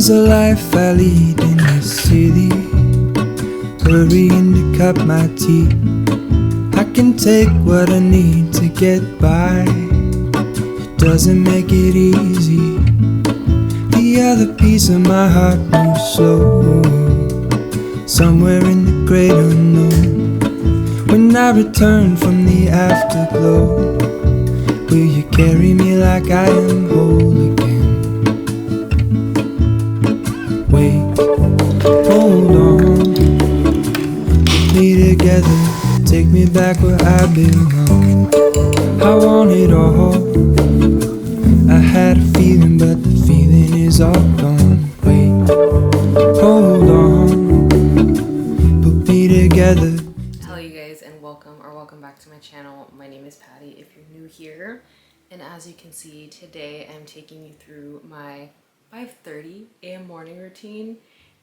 is the life I lead in this city, hurrying to cut my teeth. I can take what I need to get by, it doesn't make it easy. The other piece of my heart moves slow, somewhere in the great unknown. When I return from the afterglow, will you carry me like I am whole again? Wait, hold on, put me together, take me back where I belong. I want it all, I had a feeling but the feeling is all gone. Wait, hold on, put me together. Hello you guys, and welcome back to my channel. My name is Patty if you're new here, and as you can see today I'm taking you through my 5:30 a.m. morning routine.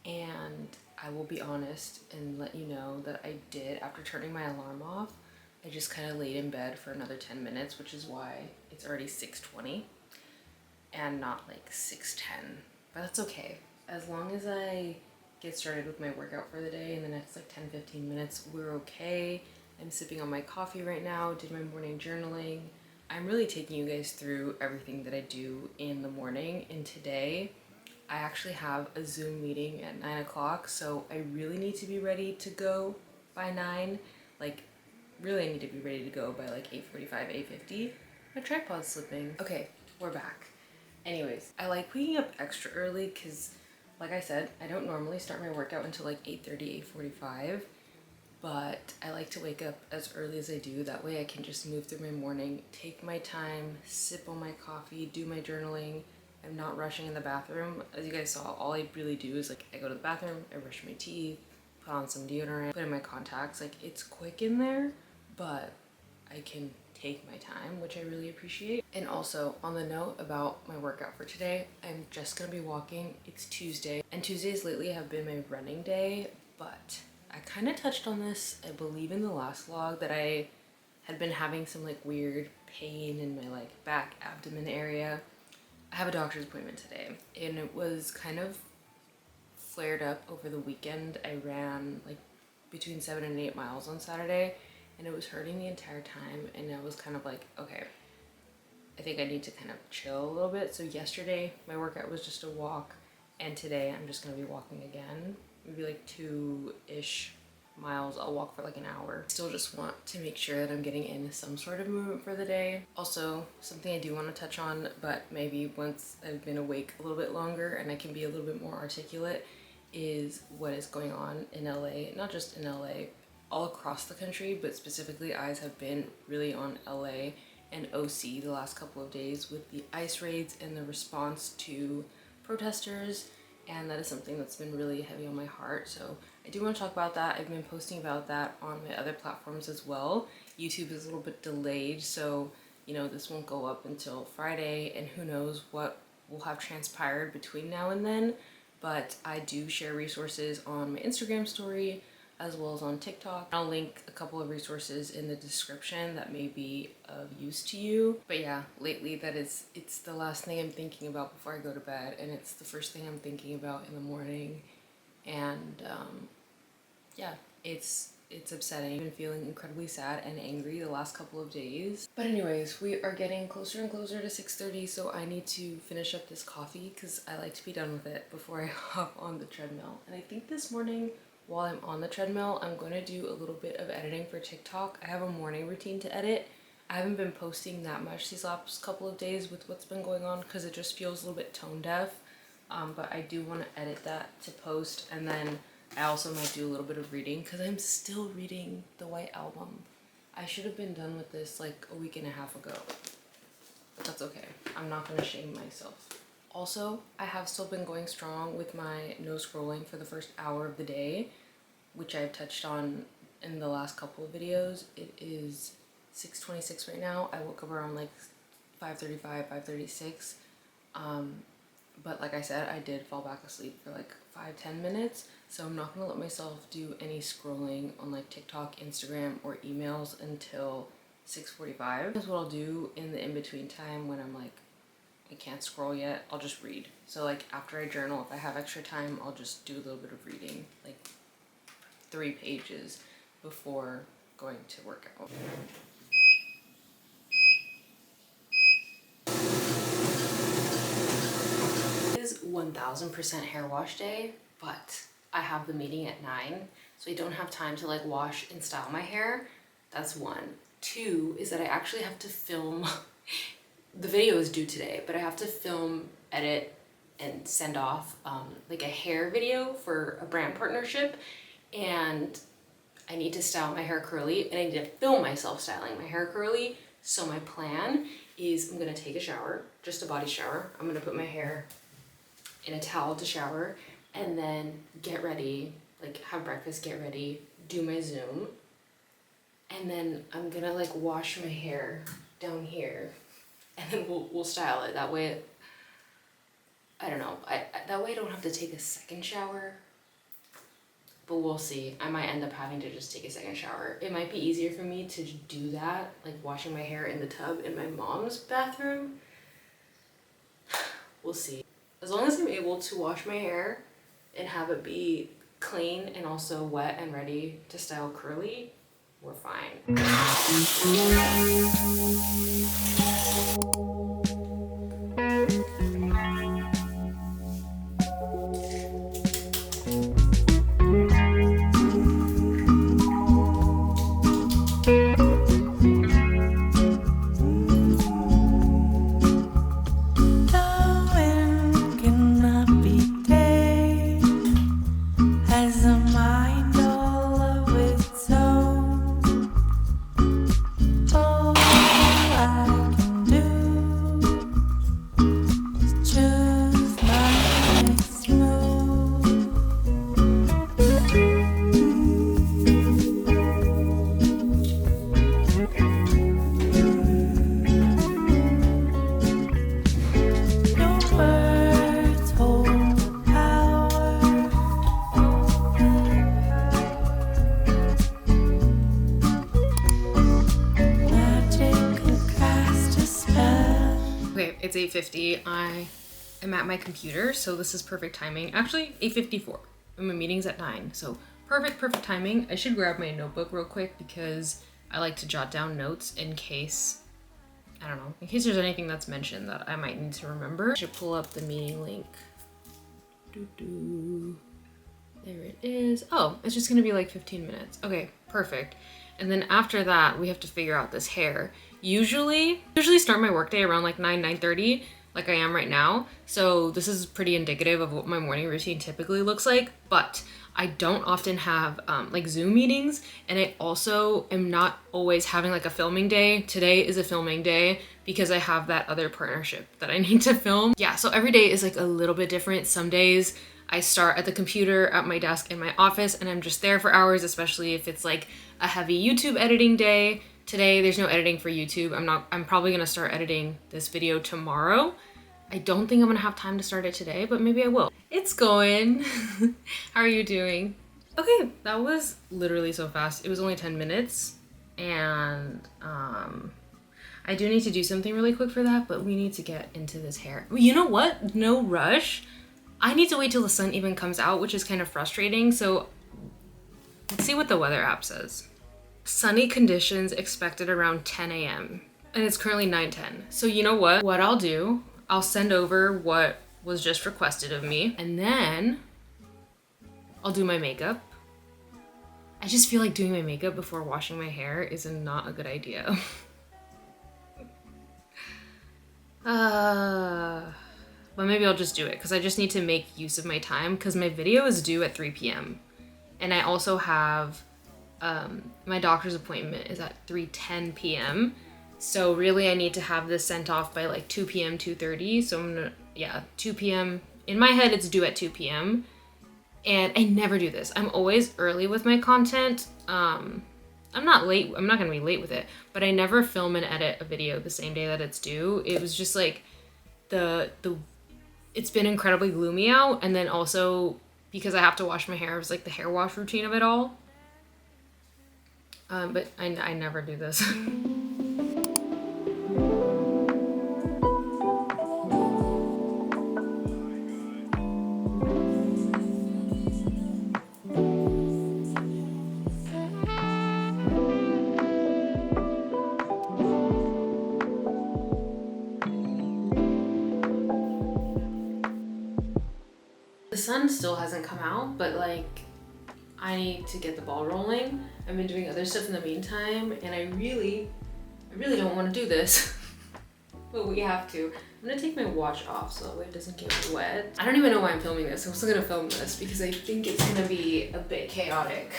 And I will be honest and let you know that I did, after turning my alarm off, I just kind of laid in bed for another 10 minutes, which is why it's already 6:20 and not like 6:10, but that's okay. As long as I get started with my workout for the day in the next like 10-15 minutes, we're okay. I'm sipping on my coffee right now, did my morning journaling. I'm really taking you guys through everything that I do in the morning, and today I actually have a Zoom meeting at 9 o'clock, so I really need to be ready to go by 9. Like, really need to be ready to go by like 8:45, 8:50. My tripod's slipping. Okay, we're back. Anyways, I like waking up extra early because, like I said, I don't normally start my workout until like 8:30, 8:45. But I like to wake up as early as I do. That way I can just move through my morning, take my time, sip on my coffee, do my journaling. I'm not rushing in the bathroom. As you guys saw, all I really do is like I go to the bathroom, I brush my teeth, put on some deodorant, put in my contacts. Like, it's quick in there, but I can take my time, which I really appreciate. And also, on the note about my workout for today, I'm just gonna be walking. It's Tuesday, and Tuesdays lately have been my running day, but I kind of touched on this, I believe, in the last vlog, that I had been having some like weird pain in my like back abdomen area. I have a doctor's appointment today, and it was kind of flared up over the weekend. I ran like between 7 and 8 miles on Saturday, and it was hurting the entire time, and I was kind of like, okay, I think I need to kind of chill a little bit. So yesterday my workout was just a walk, and today I'm just gonna be walking again, maybe like 2-ish miles. I'll walk for like an hour. Still just want to make sure that I'm getting in some sort of movement for the day. Also, something I do want to touch on, but maybe once I've been awake a little bit longer and I can be a little bit more articulate, is what is going on in LA. Not just in LA, all across the country, but specifically eyes have been really on LA and OC the last couple of days with the ICE raids and the response to protesters, and that is something that's been really heavy on my heart. So I do want to talk about that. I've been posting about that on my other platforms as well. YouTube is a little bit delayed, so you know, this won't go up until Friday, and who knows what will have transpired between now and then. But I do share resources on my Instagram story as well as on TikTok. I'll link a couple of resources in the description that may be of use to you. But yeah, lately it's the last thing I'm thinking about before I go to bed, and it's the first thing I'm thinking about in the morning. And yeah, it's upsetting. I've been feeling incredibly sad and angry the last couple of days. But anyways, we are getting closer and closer to 6:30, so I need to finish up this coffee because I like to be done with it before I hop on the treadmill. And I think this morning, while I'm on the treadmill, I'm going to do a little bit of editing for TikTok. I have a morning routine to edit. I haven't been posting that much these last couple of days with what's been going on because it just feels a little bit tone deaf. But I do want to edit that to post, and then I also might do a little bit of reading because I'm still reading the White Album. I should have been done with this like a week and a half ago, but that's okay. I'm not going to shame myself. Also, I have still been going strong with my no scrolling for the first hour of the day, which I've touched on in the last couple of videos. It is 6:26 right now. I woke up around like 5:35, 5:36. But like I said, I did fall back asleep for like 5-10 minutes, so I'm not gonna let myself do any scrolling on like TikTok, Instagram, or emails until 6:45. That's what I'll do in the in-between time when I'm like I can't scroll yet, I'll just read. So like after I journal, if I have extra time, I'll just do a little bit of reading, like 3 pages before going to work out. It is 1000% hair wash day, but I have the meeting at 9, so I don't have time to like wash and style my hair. That's 1. 2 is that I actually have to film. The video is due today, but I have to film, edit, and send off like a hair video for a brand partnership, and I need to style my hair curly, and I need to film myself styling my hair curly. So my plan is I'm gonna take a shower, just a body shower. I'm gonna put my hair in a towel to shower, and then get ready, like have breakfast, get ready, do my Zoom, and then I'm gonna like wash my hair down here, and then we'll style it. That way, I don't know, that way I don't have to take a second shower, but we'll see. I might end up having to just take a second shower. It might be easier for me to do that, like washing my hair in the tub in my mom's bathroom. We'll see. As long as I'm able to wash my hair and have it be clean and also wet and ready to style curly, we're fine. It's 8:50. I am at my computer, so this is perfect timing. Actually, 8:54. My meeting's at 9, so perfect timing. I should grab my notebook real quick because I like to jot down notes in case, I don't know, in case there's anything that's mentioned that I might need to remember. I should pull up the meeting link. There it is. Oh, it's just gonna be like 15 minutes. Okay, perfect. And then after that, we have to figure out this hair. Usually start my workday around like 9:30, like I am right now. So this is pretty indicative of what my morning routine typically looks like, but I don't often have like Zoom meetings, and I also am not always having like a filming day. Today is a filming day because I have that other partnership that I need to film. Yeah, so every day is like a little bit different. Some days I start at the computer at my desk in my office and I'm just there for hours, especially if it's like a heavy YouTube editing day. Today, there's no editing for YouTube. I'm probably gonna start editing this video tomorrow. I don't think I'm gonna have time to start it today, but maybe I will. It's going. How are you doing? Okay, that was literally so fast. It was only 10 minutes, and I do need to do something really quick for that, but we need to get into this hair. You know what? No rush. I need to wait till the sun even comes out, which is kind of frustrating. So let's see what the weather app says. Sunny conditions expected around 10 a.m. and it's currently 9:10. So you know what? What I'll do, I'll send over what was just requested of me, and then I'll do my makeup. I just feel like doing my makeup before washing my hair is not a good idea. But maybe I'll just do it because I just need to make use of my time because my video is due at 3 p.m. and I also have my doctor's appointment is at 3:10 p.m. So really I need to have this sent off by like 2 p.m., 2:30. So I'm gonna, yeah, 2 p.m. In my head, it's due at 2 p.m. And I never do this. I'm always early with my content. I'm not late. I'm not gonna be late with it, but I never film and edit a video the same day that it's due. It was just like it's been incredibly gloomy out. And then also because I have to wash my hair, it was like the hair wash routine of it all. But I never do this. sun still hasn't come out, but like I need to get the ball rolling. I've been doing other stuff in the meantime, and I really don't want to do this, but we have to. I'm gonna take my watch off so that way it doesn't get wet. I don't even know why I'm filming this. I'm still gonna film this because I think it's gonna be a bit chaotic.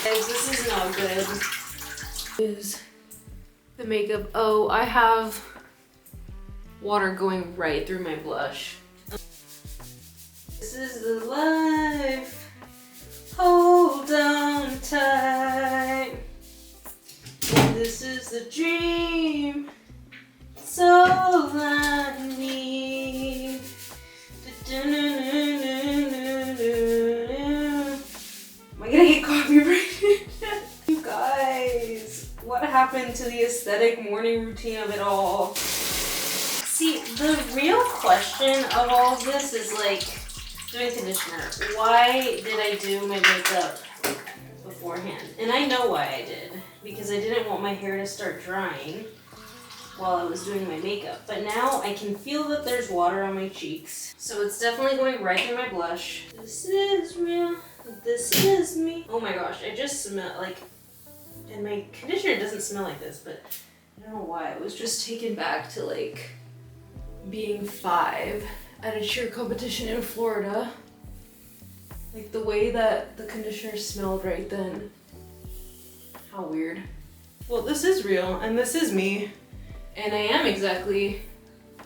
Guys, this is not good. Is the makeup. Oh, I have water going right through my blush. This is the life. Hold on tight. This is the dream. It's all I need. Am I gonna get copyrighted? You guys, what happened to the aesthetic morning routine of it all? See, the real question of all of this is like, doing conditioner. Why did I do my makeup beforehand? And I know why I did. Because I didn't want my hair to start drying while I was doing my makeup. But now I can feel that there's water on my cheeks. So it's definitely going right through my blush. This is real. This is me. Oh my gosh, I just smell like, and my conditioner doesn't smell like this, but I don't know why. I was just taken back to like being 5 at a cheer competition in Florida. Like the way that the conditioner smelled right then. How weird. Well, this is real and this is me. And I am exactly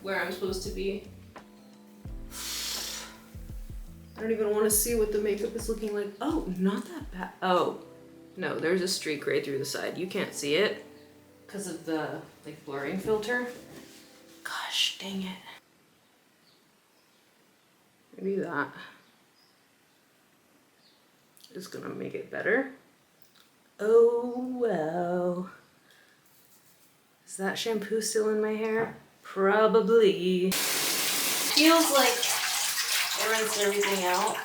where I'm supposed to be. I don't even want to see what the makeup is looking like. Oh, not that bad. Oh, no, there's a streak right through the side. You can't see it because of the like blurring filter. Gosh, dang it. Maybe that is gonna make it better. Oh well. Is that shampoo still in my hair? Probably. Feels like I rinsed everything out.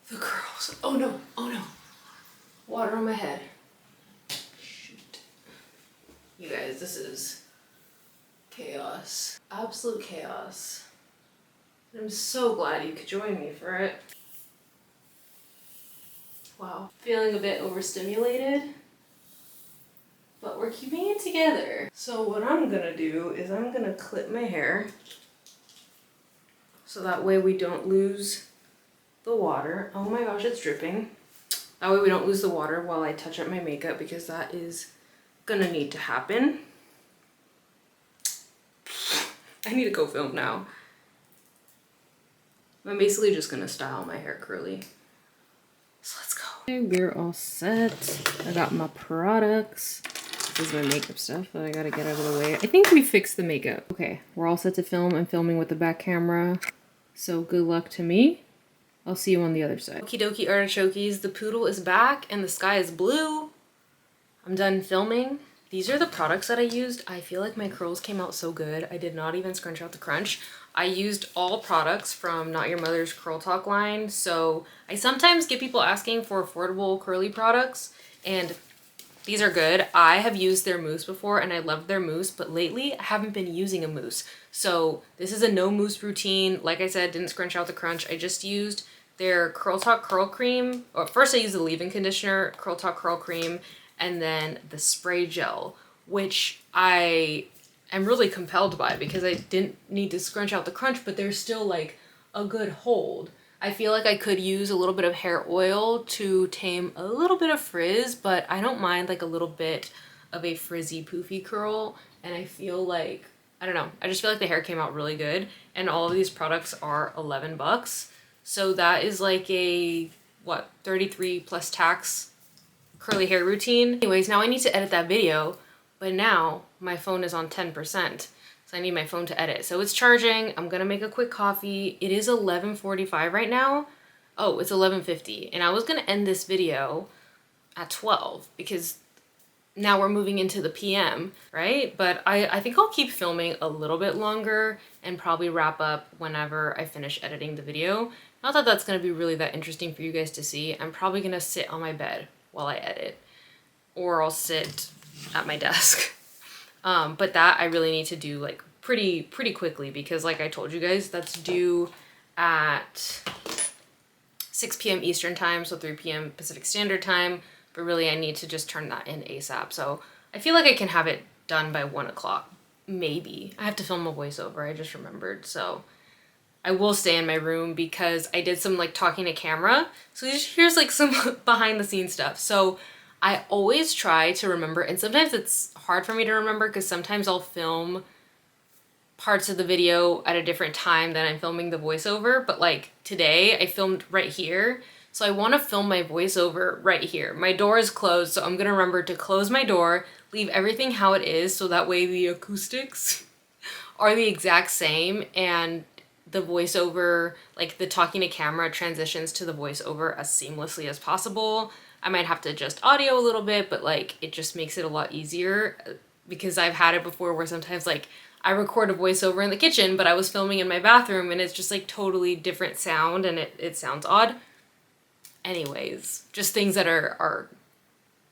The curls. Oh no, oh no. Water on my head. Shoot. You guys, this is chaos. Absolute chaos. I'm so glad you could join me for it. Wow. Feeling a bit overstimulated, but we're keeping it together. So what I'm gonna do is I'm gonna clip my hair so that way we don't lose the water. Oh my gosh, it's dripping. That way we don't lose the water while I touch up my makeup because that is gonna need to happen. I need to go film now. I'm basically just gonna style my hair curly. So let's go. Okay, we're all set. I got my products. This is my makeup stuff that I gotta get out of the way. I think we fixed the makeup. Okay, we're all set to film. I'm filming with the back camera. So good luck to me. I'll see you on the other side. Okie dokie artichokes. The poodle is back and the sky is blue. I'm done filming. These are the products that I used. I feel like my curls came out so good. I did not even scrunch out the crunch. I used all products from Not Your Mother's Curl Talk line. So I sometimes get people asking for affordable curly products and these are good. I have used their mousse before and I loved their mousse, but lately I haven't been using a mousse. So this is a no mousse routine. Like I said, didn't scrunch out the crunch. I just used their Curl Talk Curl Cream. Or first I used the leave-in conditioner, Curl Talk Curl Cream, and then the spray gel, which I am really compelled by because I didn't need to scrunch out the crunch, but there's still like a good hold. I feel like I could use a little bit of hair oil to tame a little bit of frizz, but I don't mind like a little bit of a frizzy poofy curl. And I feel like, I don't know, I just feel like the hair came out really good. And all of these products are 11 bucks. So that is like a, what, 33 plus tax curly hair routine. Anyways, now I need to edit that video, but now my phone is on 10%. So I need my phone to edit. So it's charging. I'm gonna make a quick coffee. It is 11:45 right now. Oh, it's 11:50. And I was gonna end this video at 12 because now we're moving into the PM, right? But I think I'll keep filming a little bit longer and probably wrap up whenever I finish editing the video. Not that that's gonna be really that interesting for you guys to see. I'm probably gonna sit on my bed while I edit, or I'll sit at my desk. But that I really need to do like pretty quickly, because like I told you guys, that's due at 6 p.m. Eastern time, so 3 p.m. Pacific Standard Time. But really I need to just turn that in ASAP. So I feel like I can have it done by 1 o'clock. Maybe. I have to film a voiceover, I just remembered. So I will stay in my room because I did some like talking to camera. So here's like some behind the scenes stuff. So I always try to remember, and sometimes it's hard for me to remember because sometimes I'll film parts of the video at a different time than I'm filming the voiceover. But like today I filmed right here. So I want to film my voiceover right here. My door is closed, so I'm going to remember to close my door, leave everything how it is, so that way the acoustics are the exact same, and the voiceover, like the talking to camera, transitions to the voiceover as seamlessly as possible. I might have to adjust audio a little bit, but like it just makes it a lot easier, because I've had it before where sometimes like I record a voiceover in the kitchen, but I was filming in my bathroom and it's just like totally different sound and it sounds odd. Anyways, just things that are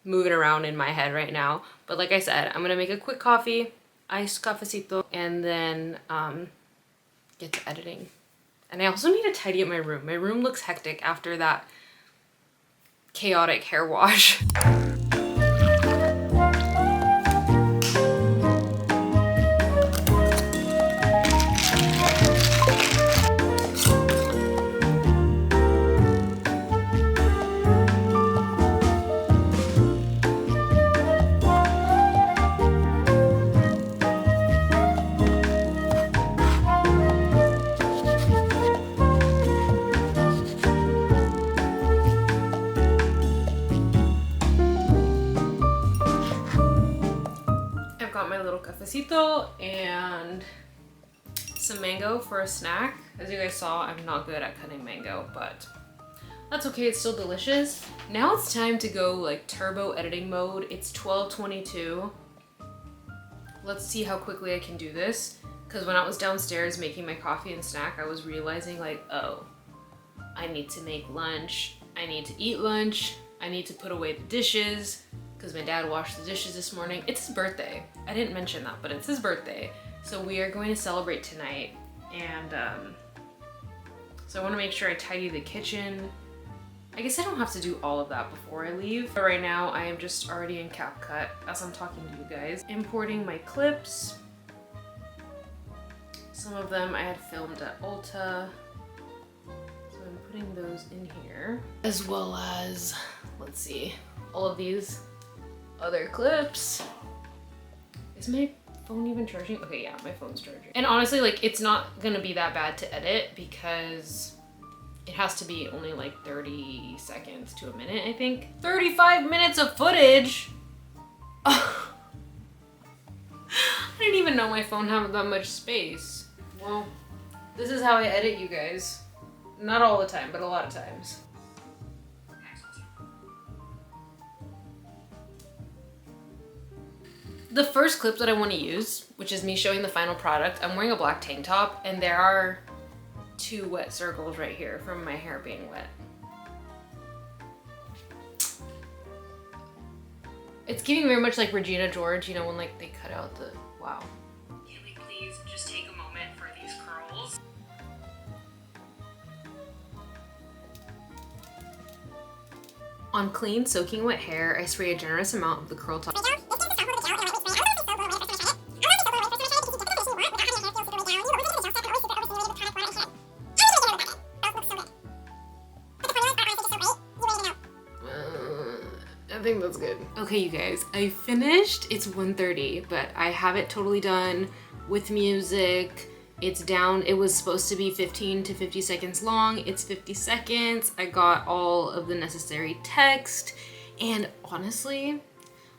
moving around in my head right now. But like I said, I'm gonna make a quick coffee, iced cafecito, and then get to editing. And I also need to tidy up my room. My room looks hectic after that chaotic hair wash. My little cafecito and some mango for a snack. As you guys saw, I'm not good at cutting mango, but that's okay, it's still delicious. Now it's time to go like turbo editing mode. It's 12:22. Let's see how quickly I can do this, because when I was downstairs making my coffee and snack, I was realizing like, oh, I need to make lunch, I need to eat lunch, I need to put away the dishes, because my dad washed the dishes this morning. It's his birthday. I didn't mention that, but it's his birthday. So we are going to celebrate tonight. And so I want to make sure I tidy the kitchen. I guess I don't have to do all of that before I leave. But right now I am just already in CapCut as I'm talking to you guys. Importing my clips. Some of them I had filmed at Ulta. So I'm putting those in here. As well as, let's see, all of these other clips. Is my phone even charging? Okay, yeah, my phone's charging. And honestly, like, it's not gonna be that bad to edit because it has to be only like 30 seconds to a minute, I think. 35 minutes of footage! I didn't even know my phone had that much space. Well, this is how I edit, you guys. Not all the time, but a lot of times. The first clip that I want to use, which is me showing the final product, I'm wearing a black tank top and there are 2 wet circles right here from my hair being wet. It's giving very much like Regina George, you know, when like they cut out the, wow. Can we please just take a moment for these curls? On clean, soaking wet hair, I spray a generous amount of the curl top. I think that's good. Okay, you guys, I finished. It's 1:30, but I have it totally done with music. It's down. It was supposed to be 15 to 50 seconds long. It's 50 seconds. I got all of the necessary text. And honestly,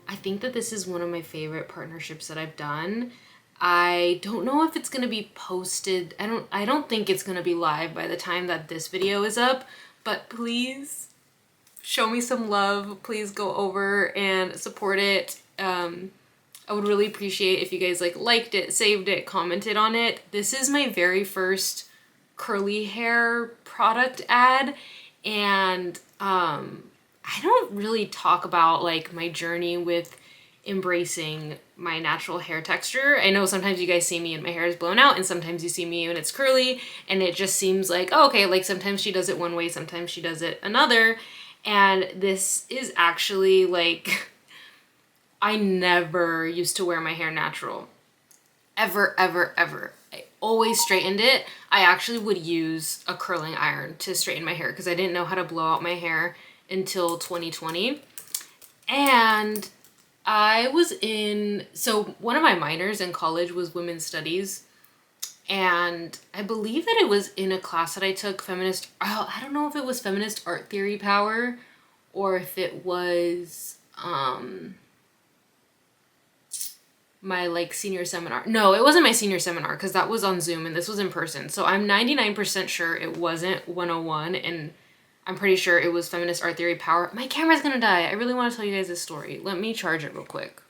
I think that this is one of my favorite partnerships that I've done. I don't know if it's gonna be posted. I don't think it's gonna be live by the time that this video is up, but please show me some love. Please go over and support it. I would really appreciate if you guys like liked it, saved it, commented on it. This is my very first curly hair product ad, and I don't really talk about like my journey with embracing my natural hair texture. I know sometimes you guys see me and my hair is blown out, and sometimes you see me and it's curly, and it just seems like, oh, okay, like sometimes she does it one way, sometimes she does it another. And this is actually like, I never used to wear my hair natural. Ever, ever, ever. I always straightened it. I actually would use a curling iron to straighten my hair because I didn't know how to blow out my hair until 2020. And I was so one of my minors in college was women's studies. And I believe that it was in a class that I took, I don't know if it was feminist art theory power or if it was, my like senior seminar. No, it wasn't my senior seminar because that was on Zoom and this was in person. So I'm 99% sure it wasn't 101, and I'm pretty sure it was feminist art theory power. My camera's gonna die. I really want to tell you guys this story. Let me charge it real quick.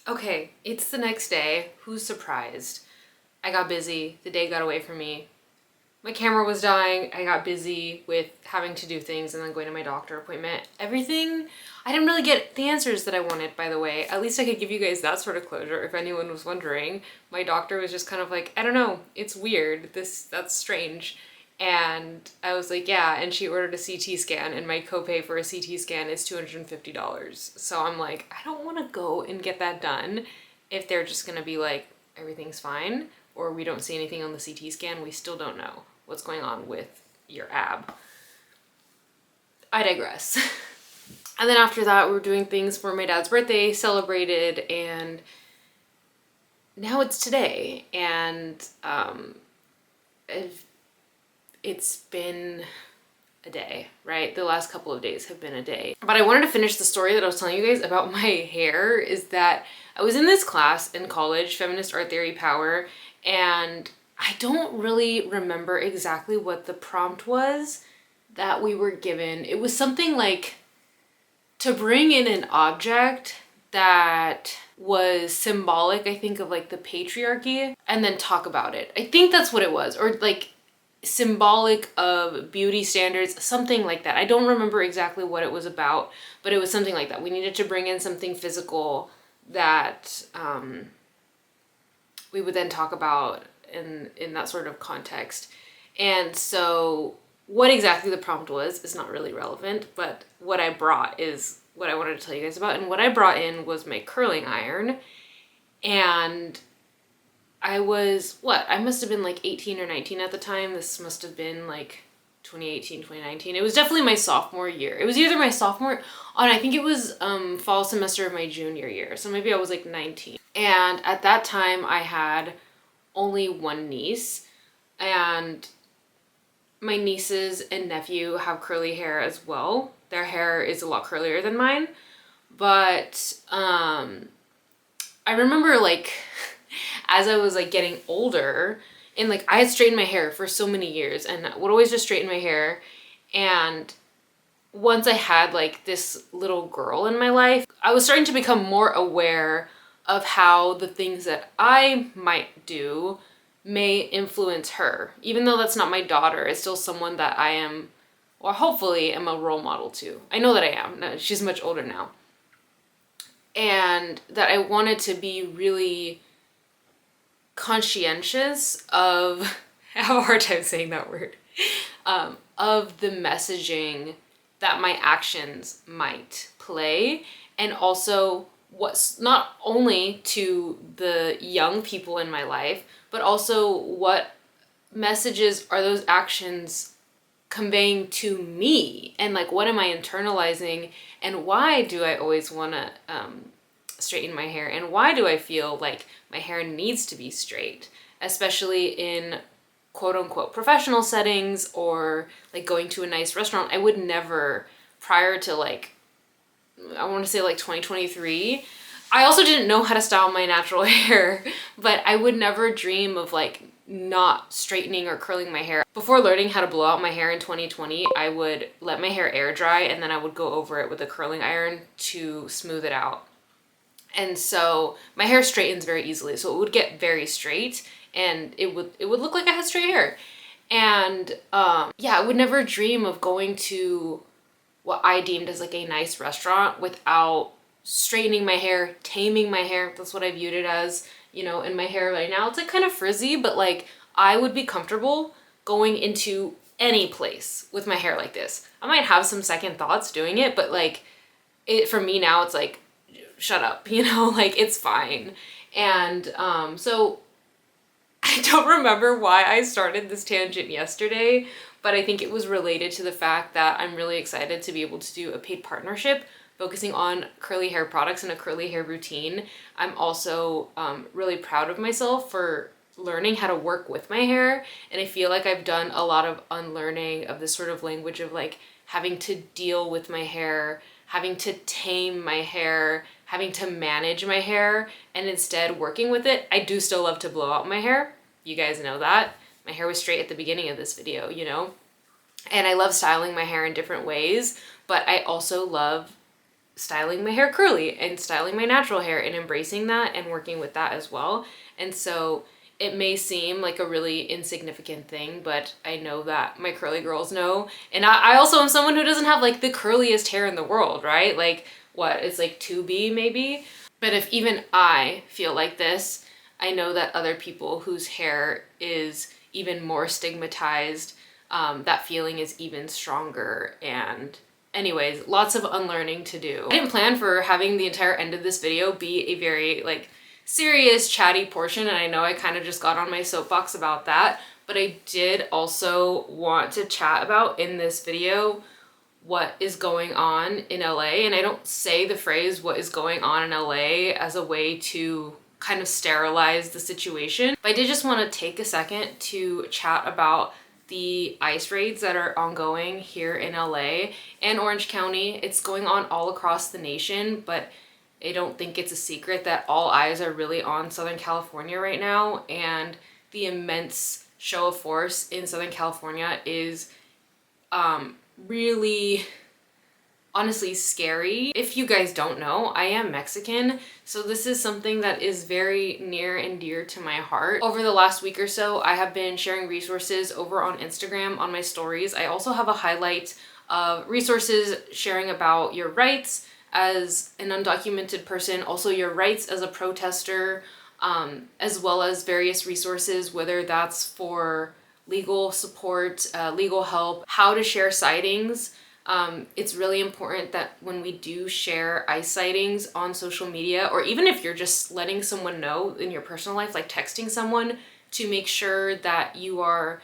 Okay, it's the next day. Who's surprised? I got busy. The day got away from me. My camera was dying. I got busy with having to do things and then going to my doctor appointment. Everything, I didn't really get the answers that I wanted, by the way. At least I could give you guys that sort of closure if anyone was wondering. My doctor was just kind of like, I don't know, it's weird. That's strange. And I was like, yeah, and she ordered a CT scan, and my copay for a CT scan is $250. So I'm like, I don't want to go and get that done if they're just gonna be like, everything's fine, or we don't see anything on the CT scan, we still don't know what's going on with your ab. I digress. And then after that, we were doing things for my dad's birthday, celebrated, and now it's today. And it's been a day, right? The last couple of days have been a day. But I wanted to finish the story that I was telling you guys about my hair, is that I was in this class in college, Feminist Art Theory Power, and I don't really remember exactly what the prompt was that we were given. It was something like to bring in an object that was symbolic, I think, of like the patriarchy, and then talk about it. I think that's what it was, or like symbolic of beauty standards, something like that. I don't remember exactly what it was about, but it was something like that. We needed to bring in something physical that we would then talk about in that sort of context. And so what exactly the prompt was is not really relevant, but what I brought is what I wanted to tell you guys about. And what I brought in was my curling iron, and I must have been like 18 or 19 at the time. This must have been like 2018, 2019. It was definitely my sophomore year. It was either my sophomore, I think it was fall semester of my junior year. So maybe I was like 19. And at that time I had only one niece, and my nieces and nephew have curly hair as well. Their hair is a lot curlier than mine. But I remember like as I was like getting older, and like I had straightened my hair for so many years and would always just straighten my hair. And once I had like this little girl in my life, I was starting to become more aware of how the things that I might do may influence her. Even though that's not my daughter, it's still someone that I am, or hopefully am, a role model to. I know that I am. No, she's much older now. And that I wanted to be really conscientious of, I have a hard time saying that word, of the messaging that my actions might play, and also what's not only to the young people in my life, but also what messages are those actions conveying to me, and like what am I internalizing, and why do I always want to straighten my hair, and why do I feel like my hair needs to be straight, especially in quote unquote professional settings, or like going to a nice restaurant. I would never, prior to like, I want to say like 2023, I also didn't know how to style my natural hair, but I would never dream of like not straightening or curling my hair. Before learning how to blow out my hair in 2020, I would let my hair air dry, and then I would go over it with a curling iron to smooth it out. And so my hair straightens very easily, so it would get very straight, and it would look like I had straight hair. And yeah, I would never dream of going to what I deemed as like a nice restaurant without straightening my hair, taming my hair. That's what I viewed it as, you know. And my hair right now, it's like kind of frizzy, but like I would be comfortable going into any place with my hair like this. I might have some second thoughts doing it, but like it, for me now, it's like, shut up, you know, like it's fine. And so I don't remember why I started this tangent yesterday, but I think it was related to the fact that I'm really excited to be able to do a paid partnership focusing on curly hair products and a curly hair routine. I'm also really proud of myself for learning how to work with my hair, and I feel like I've done a lot of unlearning of this sort of language of like having to deal with my hair, having to tame my hair, having to manage my hair, and instead working with it. I do still love to blow out my hair. You guys know that. My hair was straight at the beginning of this video, you know? And I love styling my hair in different ways, but I also love styling my hair curly and styling my natural hair and embracing that and working with that as well. And so it may seem like a really insignificant thing, but I know that my curly girls know. And I also am someone who doesn't have like the curliest hair in the world, right? Like what, it's like 2B maybe. But if even I feel like this, I know that other people whose hair is even more stigmatized, that feeling is even stronger. And anyways, lots of unlearning to do. I didn't plan for having the entire end of this video be a very like serious chatty portion, and I know I kind of just got on my soapbox about that, but I did also want to chat about in this video what is going on in LA. And I don't say the phrase what is going on in LA as a way to kind of sterilize the situation, but I did just want to take a second to chat about the ICE raids that are ongoing here in LA and Orange County. It's going on all across the nation, but I don't think it's a secret that all eyes are really on Southern California right now, and the immense show of force in Southern California is really honestly scary. If you guys don't know, I am Mexican, so this is something that is very near and dear to my heart. Over the last week or so, I have been sharing resources over on Instagram on my stories. I also have a highlight of resources sharing about your rights as an undocumented person, also your rights as a protester, as well as various resources, whether that's for legal support, legal help, how to share sightings. It's really important that when we do share ICE sightings on social media, or even if you're just letting someone know in your personal life, like texting someone, to make sure that you are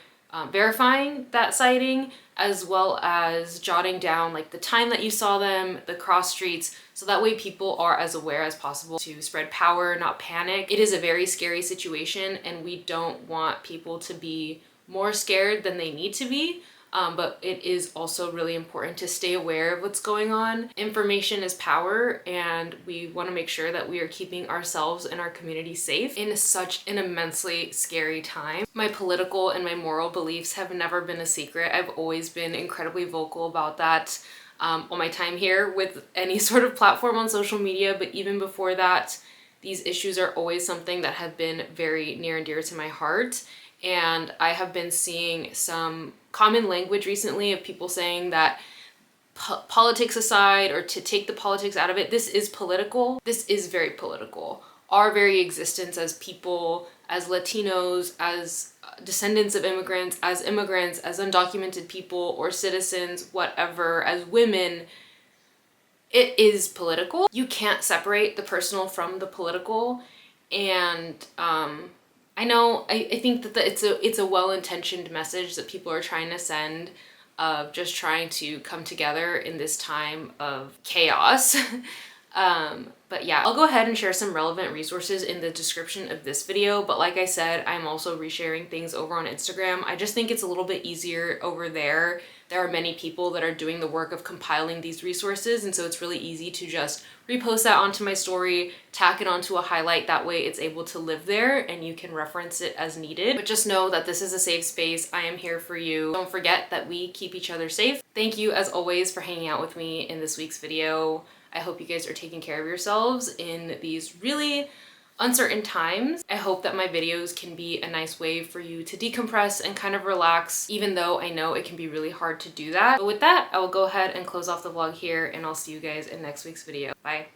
verifying that sighting, as well as jotting down like the time that you saw them, the cross streets, so that way people are as aware as possible to spread power, not panic. It is a very scary situation, and we don't want people to be more scared than they need to be. But it is also really important to stay aware of what's going on. Information is power, and we want to make sure that we are keeping ourselves and our community safe in such an immensely scary time. My political and my moral beliefs have never been a secret. I've always been incredibly vocal about that all my time here with any sort of platform on social media, but even before that, these issues are always something that have been very near and dear to my heart. And I have been seeing some common language recently of people saying that politics aside, or to take the politics out of it, this is political. This is very political. Our very existence as people, as Latinos, as descendants of immigrants, as undocumented people or citizens, whatever, as women, it is political. You can't separate the personal from the political. And I know, I think that it's a well-intentioned message that people are trying to send, of just trying to come together in this time of chaos. But yeah, I'll go ahead and share some relevant resources in the description of this video. But like I said, I'm also resharing things over on Instagram. I just think it's a little bit easier over there. There are many people that are doing the work of compiling these resources, and so it's really easy to just repost that onto my story, tack it onto a highlight. That way it's able to live there and you can reference it as needed. But just know that this is a safe space. I am here for you. Don't forget that we keep each other safe. Thank you as always for hanging out with me in this week's video. I hope you guys are taking care of yourselves in these really uncertain times. I hope that my videos can be a nice way for you to decompress and kind of relax, even though I know it can be really hard to do that. But with that, I will go ahead and close off the vlog here, and I'll see you guys in next week's video. Bye.